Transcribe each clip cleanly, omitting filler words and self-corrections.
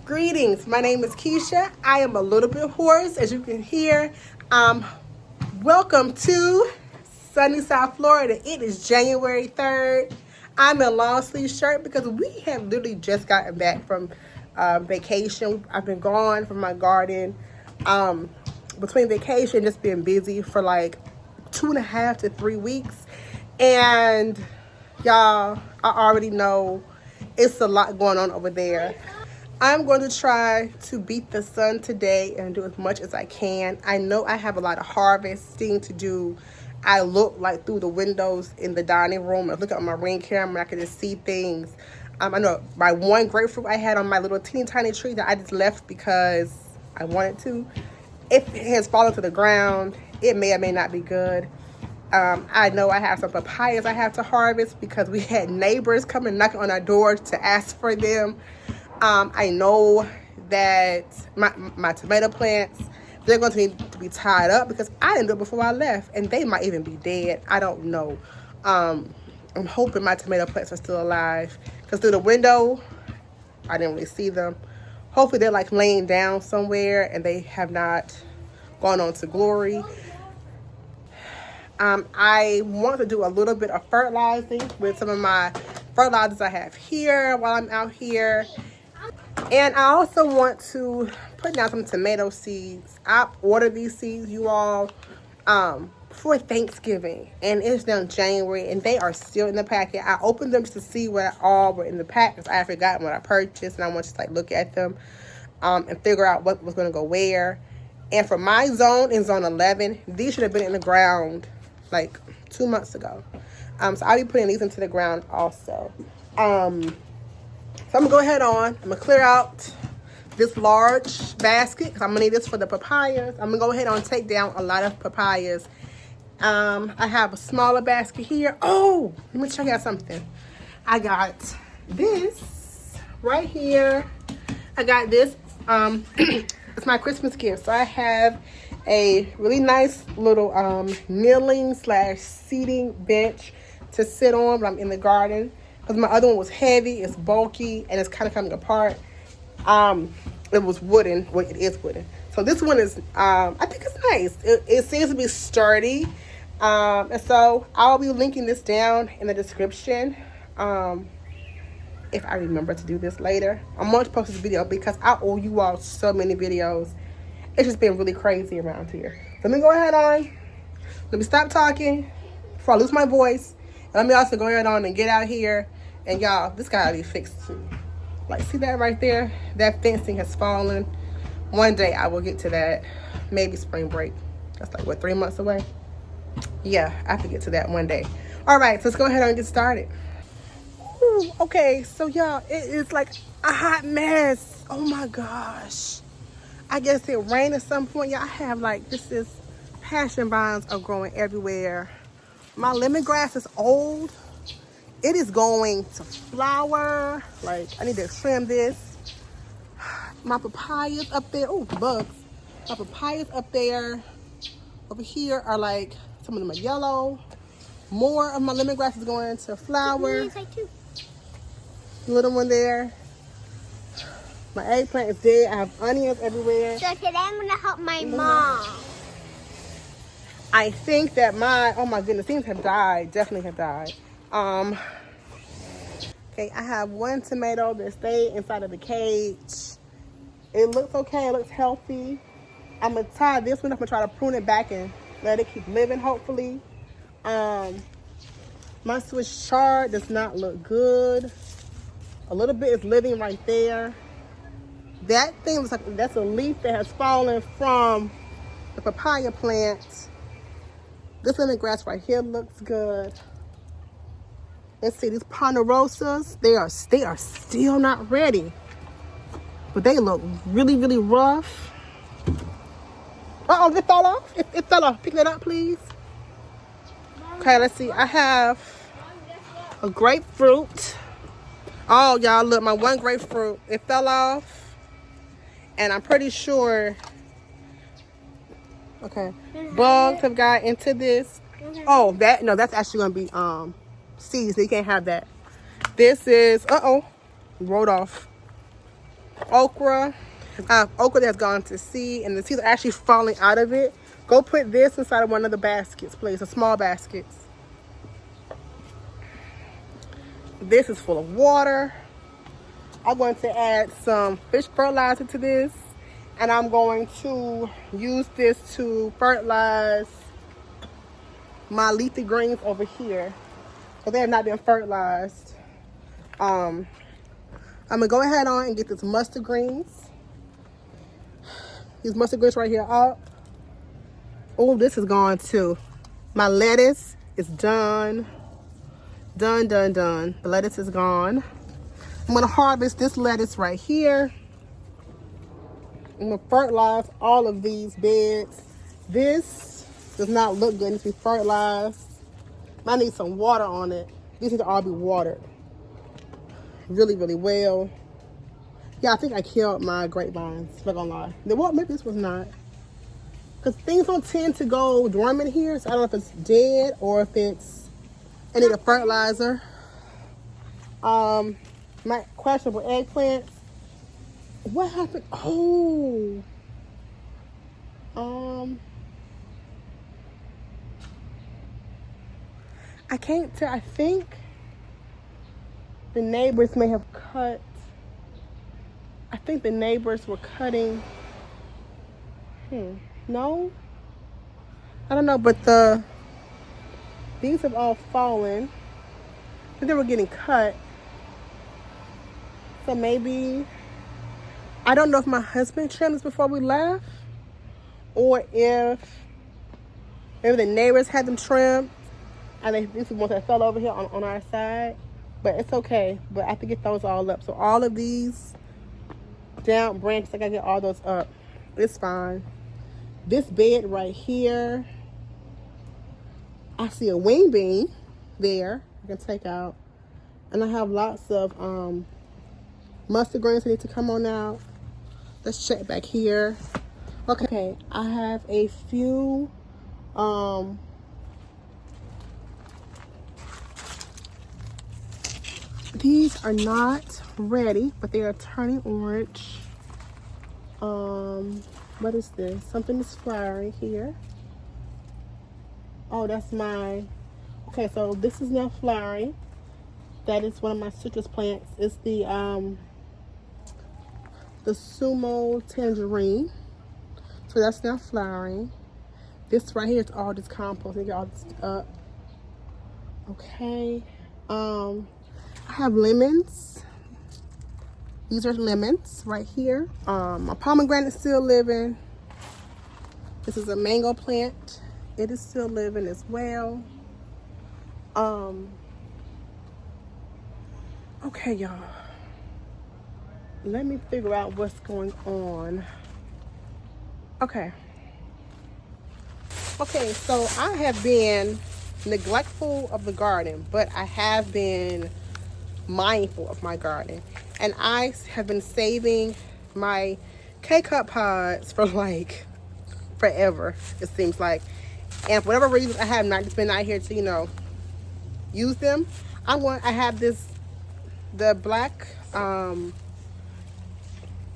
Greetings, my name is Keisha. I am a little bit hoarse, as you can hear. Welcome to sunny South Florida. It is January 3rd. I'm in a long sleeve shirt because we have literally just gotten back from vacation. I've been gone from my garden. Between vacation, just been busy for like 2.5 to 3 weeks. And y'all, I already know it's a lot going on over there. I'm going to try to beat the sun today and do as much as I can. I know I have a lot of harvesting to do. I look like through the windows in the dining room. I look at my Ring camera. I can just see things. I know my one grapefruit I had on my little teeny tiny tree that I just left because I wanted to. It has fallen to the ground. It may or may not be good. I know I have some papayas I have to harvest because we had neighbors coming knocking on our door to ask for them. I know that my tomato plants, they're going to need to be tied up because I didn't do it before I left, and they might even be dead. I don't know. I'm hoping my tomato plants are still alive because through the window, I didn't really see them. Hopefully they're like laying down somewhere and they have not gone on to glory. I want to do a little bit of fertilizing with some of my fertilizers I have here while I'm out here. And I also want to put down some tomato seeds. I ordered these seeds, you all, for Thanksgiving. And it's now January, and they are still in the packet. I opened them just to see what all were in the pack because I had forgotten what I purchased. And I want to just like look at them and figure out what was going to go where. And for my zone, in zone 11, these should have been in the ground like 2 months ago. So I'll be putting these into the ground also. So I'm going to go ahead on. I'm going to clear out this large basket because I'm going to need this for the papayas. I'm going to go ahead and take down a lot of papayas. I have a smaller basket here. Oh, let me show you something. I got this right here. I got this. It's my Christmas gift. So I have a really nice little kneeling / seating bench to sit on when I'm in the garden. Because my other one was heavy, it's bulky, and it's kind of coming apart. It was wooden. Well, it is wooden. So this one is, I think it's nice. It seems to be sturdy. And so I'll be linking this down in the description. If I remember to do this later. I'm going to post this video because I owe you all so many videos. It's just been really crazy around here. So let me go ahead on. Let me stop talking before I lose my voice. And let me also go ahead on and get out here. And y'all, this gotta be fixed too. Like, see that right there? That fencing has fallen. One day I will get to that. Maybe spring break. That's like, what, 3 months away? Yeah, I have to get to that one day. All right, so let's go ahead and get started. Ooh, okay, so y'all, it is like a hot mess. Oh my gosh. I guess it rained at some point. Y'all, I have like, this is, passion vines are growing everywhere. My lemongrass is old. It is going to flower. Like, I need to trim this. My papayas up there. Oh, bugs. My papayas up there. Over here are like, some of them are yellow. More of my lemongrass is going to flower. Little one there. My eggplant is dead. I have onions everywhere. So today I'm going to help my mom. I think that oh my goodness, things have died. Definitely have died. Okay, I have one tomato that stayed inside of the cage. It looks okay. It looks healthy. I'm going to tie this one up and try to prune it back and let it keep living, hopefully. My Swiss chard does not look good. A little bit is living right there. That thing looks like that's a leaf that has fallen from the papaya plant. This lemongrass right here looks good. Let's see, these ponderosas, they are still not ready. But they look really, really rough. Uh-oh, it fell off. It fell off. Pick that up, please. Okay, let's see. I have a grapefruit. Oh, y'all, look, my one grapefruit, it fell off. And I'm pretty sure, okay, bugs have got into this. Oh, that's actually going to be seeds, so you can't have that. This is, rolled off. okra. Okra that's gone to seed, and the seeds are actually falling out of it. Go put this inside of one of the baskets, please, the small baskets. This is full of water. I'm going to add some fish fertilizer to this, and I'm going to use this to fertilize my leafy greens over here, because they have not been fertilized. I'm gonna go ahead on and get this mustard greens. These mustard greens right here up. Oh, this is gone too. My lettuce is done. Done. The lettuce is gone. I'm gonna harvest this lettuce right here. I'm gonna fertilize all of these beds. This does not look good. It needs to be fertilized. I need some water on it. These need to all be watered really, really well. Yeah, I think I killed my grapevines. Not gonna lie. Well, maybe this was not. Because things don't tend to go dormant here, so I don't know if it's dead or if it's, I need a fertilizer. My questionable eggplants. What happened? Oh. I can't tell. I think the neighbors may have cut. I think the neighbors were cutting. No? I don't know, but these have all fallen. I think they were getting cut. So maybe, I don't know if my husband trimmed this before we left, or if maybe the neighbors had them trimmed, and this is one that fell over here on our side. But it's okay. But I have to get those all up. So all of these down branches, I gotta get all those up. It's fine. This bed right here, I see a wing bean there I can take out. And I have lots of mustard greens that need to come on out. Let's check back here. Okay, I have a few these are not ready, but they are turning orange. What is this? Something is flowering here. Oh, that's my, okay, so this is now flowering. That is one of my citrus plants. It's the sumo tangerine. So that's now flowering. This right here is all this compost. I get all this up. Okay. I have lemons. These are lemons right here. My pomegranate is still living. This is a mango plant. It is still living as well. Okay, y'all. Let me figure out what's going on. Okay. Okay, so I have been neglectful of the garden, but I have been mindful of my garden. And I have been saving my K-cup pods for like forever, it seems like. And for whatever reason, I have not just been out here to, you know, use them. I have this, the black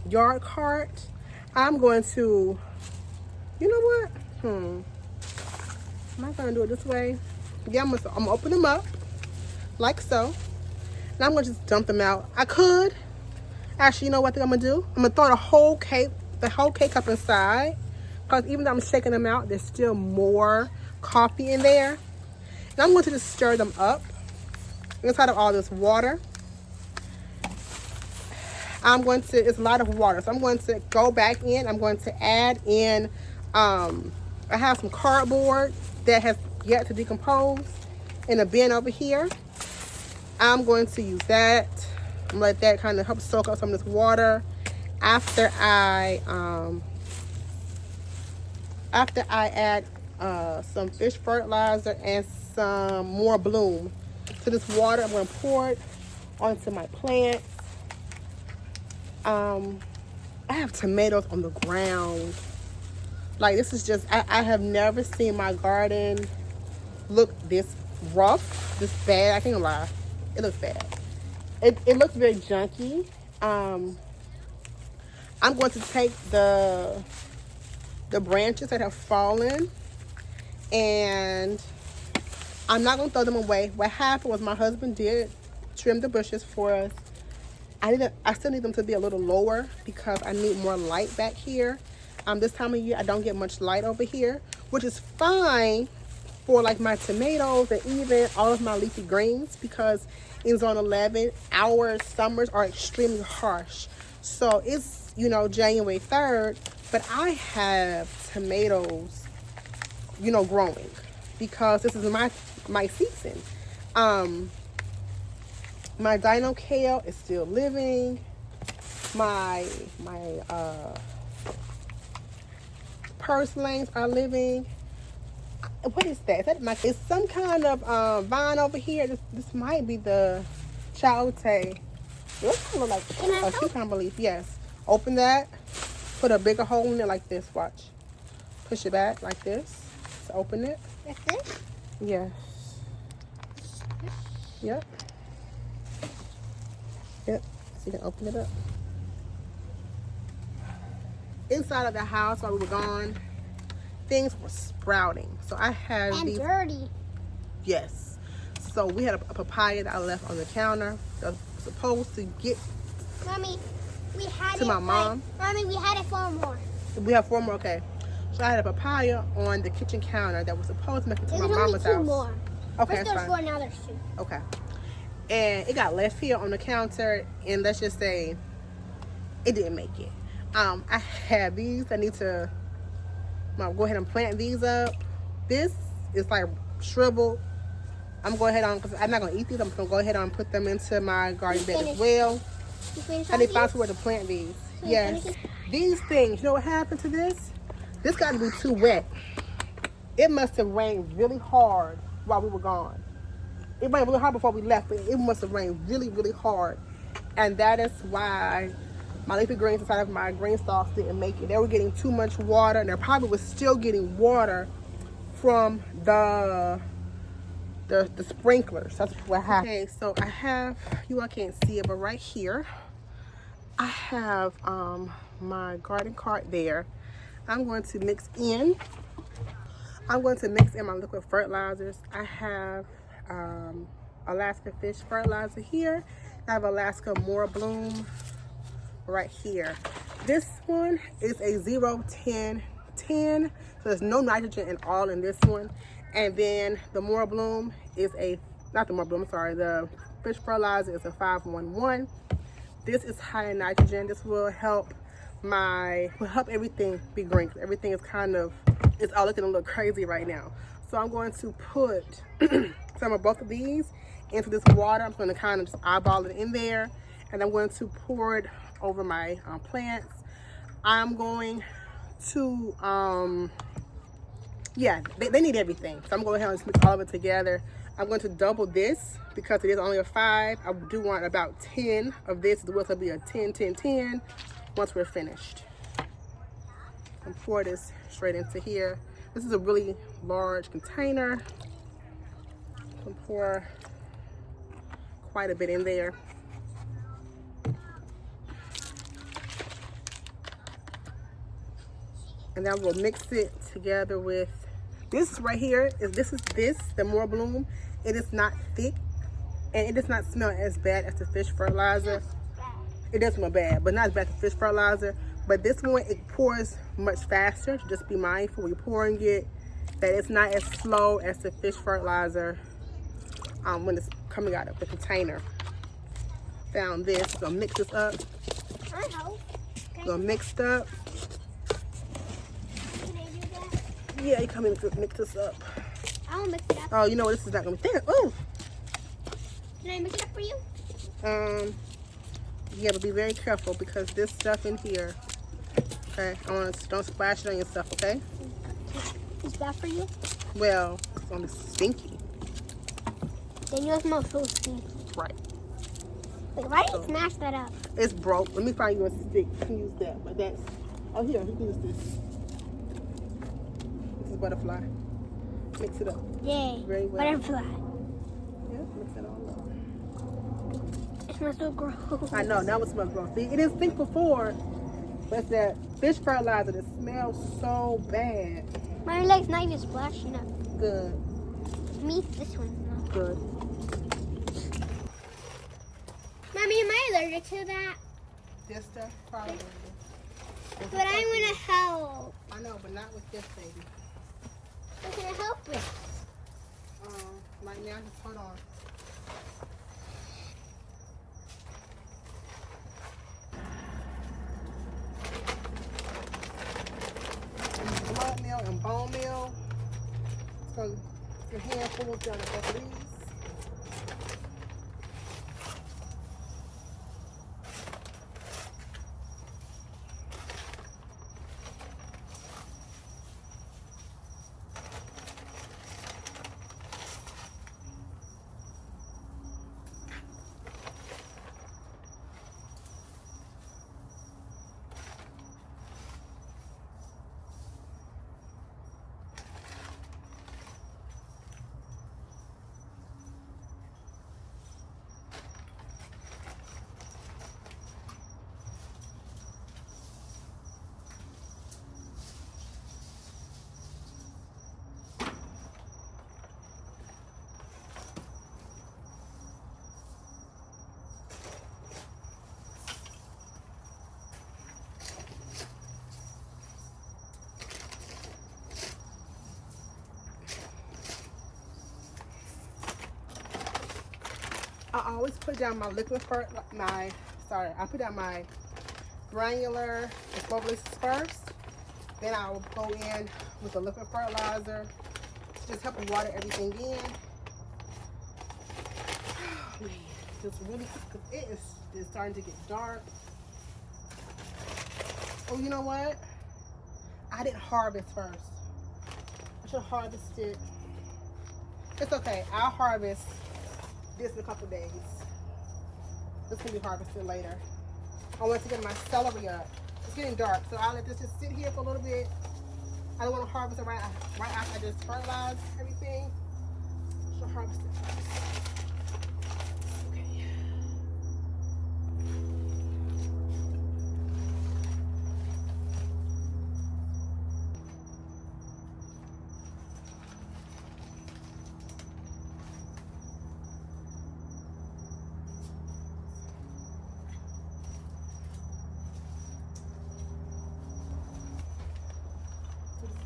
yard cart. I'm going to, you know what? Am I gonna do it this way? Yeah, I'm gonna open them up like so. And I'm gonna just dump them out. I could, actually, you know what I think I'm gonna do? I'm gonna throw the whole K-cup inside. Because even though I'm shaking them out, there's still more coffee in there. And I'm going to just stir them up inside of all this water. It's a lot of water. So I'm going to go back in. I'm going to add in, I have some cardboard that has yet to decompose in a bin over here. I'm going to use that. I'm gonna let that kind of help soak up some of this water after I add some fish fertilizer and some more bloom to this water. I'm going to pour it onto my plants. I have tomatoes on the ground. Like, this is just, I have never seen my garden look this rough, this bad. I can't lie. It looks bad. It looks very junky. I'm going to take the branches that have fallen, and I'm not going to throw them away. What happened was my husband did trim the bushes for us. I still need them to be a little lower because I need more light back here. This time of year, I don't get much light over here, which is fine for like my tomatoes and even all of my leafy greens, because in zone 11, our summers are extremely harsh. So it's, you know, January 3rd, but I have tomatoes, you know, growing because this is my season. My dino kale is still living. My purslane are living. What is that? It's some kind of vine over here. This might be the chayote. It looks kind of like a cucumber leaf. Yes. Open that. Put a bigger hole in it like this. Watch. Push it back like this. So open it. Like this? Yes. Yep. Yep. So you can open it up. Inside of the house while we were gone, things were sprouting. So I had and these. dirty. Yes. So we had a papaya that I left on the counter that was supposed to get Mommy, we had to my mom. Mommy, we had it 4 more. We have 4 more. Okay. So I had a papaya on the kitchen counter that was supposed to make it to my mama's There's house. only 2 more. Okay, First that's there's fine. 4, now there's 2. Okay. And it got left here on the counter, and let's just say it didn't make it. I have these. I need to go ahead and plant these up. This is like shriveled. I'm going ahead on, because I'm not going to eat these. I'm going to go ahead and put them into my garden bed as well. I need to find somewhere to plant these. Yes. These things, you know what happened to this? This got to be too wet. It must have rained really hard while we were gone. It rained really hard before we left, but it must have rained really, really hard. And that is why my leafy greens inside of my Greenstalks didn't make it. They were getting too much water, and they probably was still getting water from the sprinklers. That's what happened. Okay, so I have, you all can't see it, but right here, I have my garden cart there. I'm going to mix in my liquid fertilizers. I have Alaska Fish Fertilizer here. I have Alaska More Bloom right here. This one is a 0-10-10, so there's no nitrogen at all in this one. And then the More Bloom is the Fish Fertilizer is a 5-1-1. This is high in nitrogen. This will help everything be green. Everything is it's all looking a little crazy right now. So I'm going to put some of both of these into this water. I'm going to kind of just eyeball it in there, and I'm going to pour it over my plants. I'm going to they need everything, so I'm going to go ahead and mix all of it together. I'm going to double this because it is only a 5. I do want about 10 of this. It will be a 10-10-10 once we're finished. And pour this straight into here. This is a really large container. I can pour quite a bit in there. And then we'll mix it together with this right here. The More Bloom. It is not thick, and it does not smell as bad as the fish fertilizer. It does smell bad, but not as bad as the fish fertilizer. But this one, it pours much faster. So just be mindful when you're pouring it that it's not as slow as the fish fertilizer when it's coming out of the container. Found this. Gonna mix this up. Gonna mix it up. Can I do that? Yeah, you come in to mix this up. I'll mix it up. Oh, you know what? This is not gonna be there. Oh. Can I mix it up for you? Yeah, but be very careful because this stuff in here. Okay, don't splash it on yourself. Okay. Is that for you? Well, it's gonna be stinky. Then yours smells so stinky. Right. Like, why did you smash that up? It's broke. Let me find you a stick. You can use that. But that's. Oh, here. You can use this. This is butterfly. Mix it up. Yay. Very well. Butterfly. Yeah, mix it all up. It smells so gross. I know. Now it smells gross. See, it didn't stink before. But that fish fertilizer that smells so bad. My leg's not even splashing up. Good. Me, this one. No. Good. Mommy, am I allergic to that? This stuff, probably. But I want to help. I know, but not with this, baby. What can I help with? Right now, just hold on. Blood meal and bone meal. So your handfuls down the back of these. I always put down my liquid I put down my granular exfoliators first. Then I will go in with the liquid fertilizer to just help me water everything in. Oh, man, just really, it is starting to get dark. Oh, you know what? I didn't harvest first. I should have harvested. It's okay. I'll harvest this in a couple days. This can be harvested later. I want to get my celery up. It's getting dark, so I'll let this just sit here for a little bit. I don't want to harvest it right after I just fertilize everything. So harvest it first. Okay.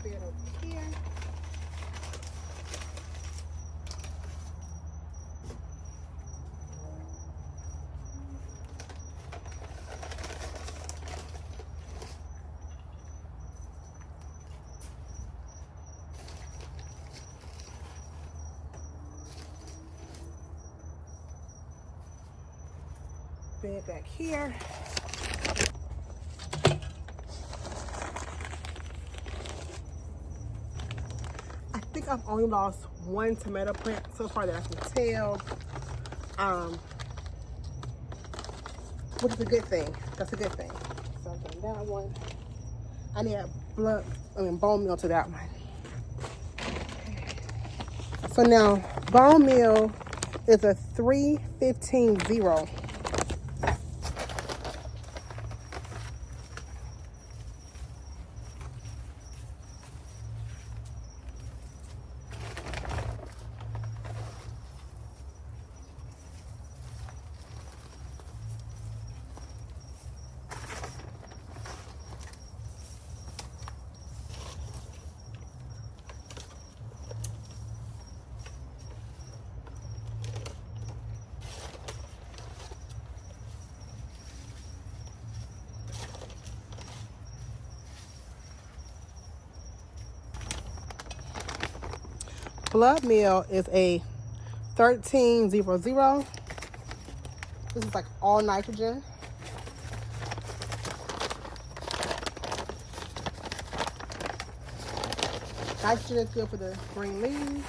Bed over here. Bed back here. I think I've only lost one tomato plant so far that I can tell, which is a good thing. That's a good thing. So I've done that one. I need bone meal to that one. So now bone meal is a 3-15-0. Blood meal is a 13-0-0. This is like all nitrogen. Nitrogen is good for the green leaves.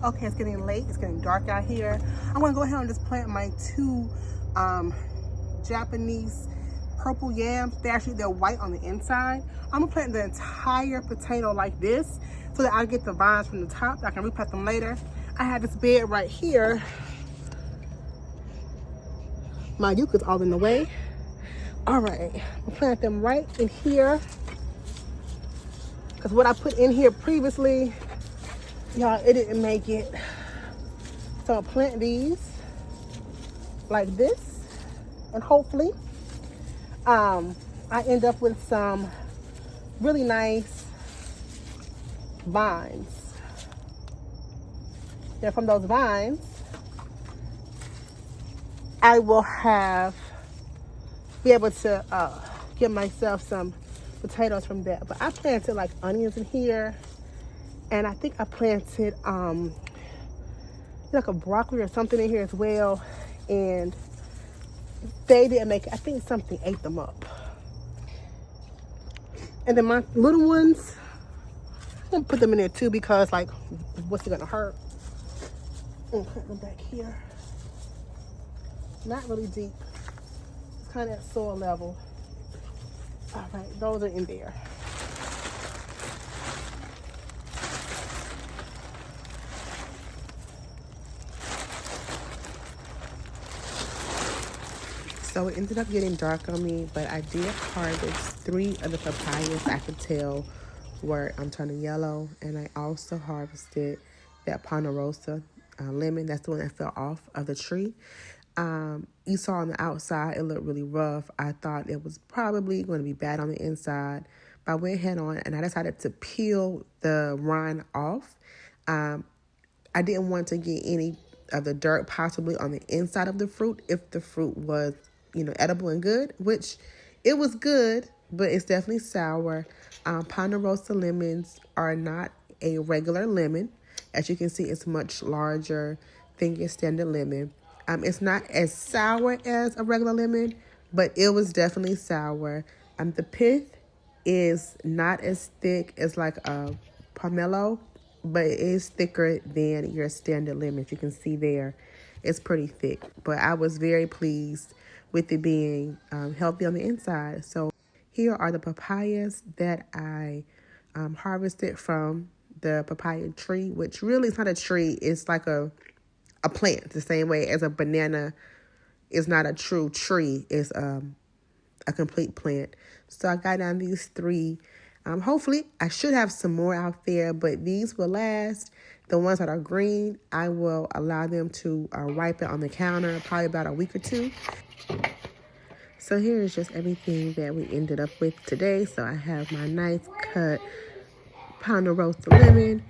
Okay, it's getting late. It's getting dark out here. I'm gonna go ahead and just plant my two Japanese purple yams. They're white on the inside. I'm gonna plant the entire potato like this so that I get the vines from the top. I can replant them later. I have this bed right here. My yuca's all in the way. All right, I'll plant them right in here. Because what I put in here previously, y'all, it didn't make it. So I'll plant these like this. And hopefully, I end up with some really nice vines. Then from those vines, I will be able to get myself some potatoes from that. But I planted like onions in here, and I think I planted like a broccoli or something in here as well, and they didn't make it. I think something ate them up. And then my little ones, I'm gonna put them in there too, because like, what's it gonna hurt? I'm gonna put them back here. Not really deep. It's kind of at soil level. All right, those are in there. So it ended up getting dark on me, but I did harvest 3 of the papayas I could tell were turning yellow. And I also harvested that ponderosa lemon. That's the one that fell off of the tree. You saw on the outside, it looked really rough. I thought it was probably going to be bad on the inside. But I went ahead on and I decided to peel the rind off. I didn't want to get any of the dirt possibly on the inside of the fruit if the fruit was, edible and good, which it was good, but it's definitely sour. Ponderosa lemons are not a regular lemon. As you can see, it's much larger than your standard lemon. It's not as sour as a regular lemon, but it was definitely sour. The pith is not as thick as like a pomelo, but it is thicker than your standard lemon. As you can see there, it's pretty thick. But I was very pleased with it being healthy on the inside. So here are the papayas that I harvested from the papaya tree, which really is not a tree. It's like a plant, the same way as a banana is not a true tree. It's a complete plant. So I got down these 3. Hopefully, I should have some more out there, but these will last. The ones that are green, I will allow them to ripen on the counter, probably about a week or 2. So here is just everything that we ended up with today. So I have my nice cut ponderosa lemon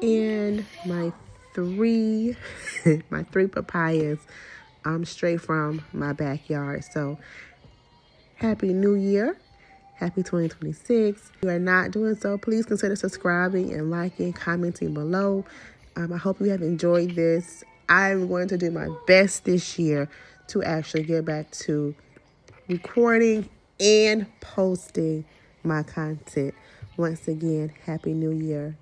and my 3 papayas straight from my backyard. So happy new year. Happy 2026. If you are not doing so, please consider subscribing and liking, commenting below. I hope you have enjoyed this. I'm going to do my best this year to actually get back to recording and posting my content. Once again, Happy New Year.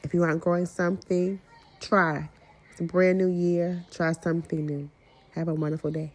If you aren't growing something, try. It's a brand new year. Try something new. Have a wonderful day.